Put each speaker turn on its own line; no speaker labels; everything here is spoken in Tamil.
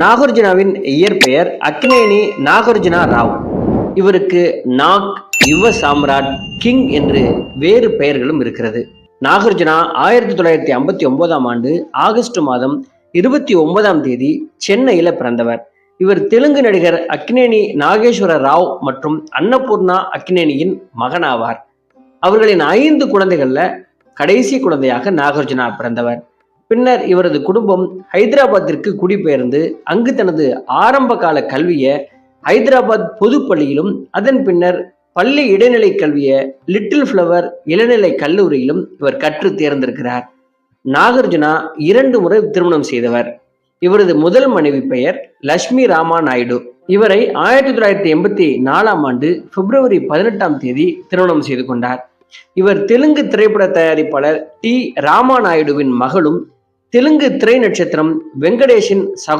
நாகார்ஜுனாவின் இயற்பெயர் அக்னேனி நாகார்ஜுனா ராவ். இவருக்கு நாக், யுவ சாம்ராட், கிங் என்று வேறு பெயர்களும் இருக்கிறது. நாகார்ஜுனா 1959ஆம் ஆண்டு ஆகஸ்ட் மாதம் 29ஆம் தேதி சென்னையில பிறந்தவர். இவர் தெலுங்கு நடிகர் அக்னேனி நாகேஸ்வர ராவ் மற்றும் அன்னபூர்ணா அக்னேனியின் மகனாவார். அவர்களின் 5 குழந்தைகள்ல கடைசி குழந்தையாக நாகார்ஜுனா பிறந்தவர். பின்னர் இவரது குடும்பம் ஹைதராபாத்திற்கு குடிபெயர்ந்து அங்கு தனது ஆரம்ப கால கல்வியை ஹைதராபாத் பொது பள்ளியிலும் அதன் பின்னர் பள்ளி இடைநிலை கல்வியை லிட்டில் ஃப்ளவர் இளநிலை கல்லூரியிலும் இவர் கற்று தேர்ந்திருக்கிறார். நாகார்ஜுனா 2 முறை திருமணம் செய்தவர். இவரது முதல் மனைவி பெயர் லட்சுமி ராமா நாயுடு. இவரை 1984ஆம் ஆண்டு பிப்ரவரி 18ஆம் தேதி திருமணம் செய்து கொண்டார். இவர் தெலுங்கு திரைப்பட தயாரிப்பாளர் டி ராமா நாயுடுவின் மகளும் தெலுங்கு திரை நட்சத்திரம் வெங்கடேஷின் சகோதரி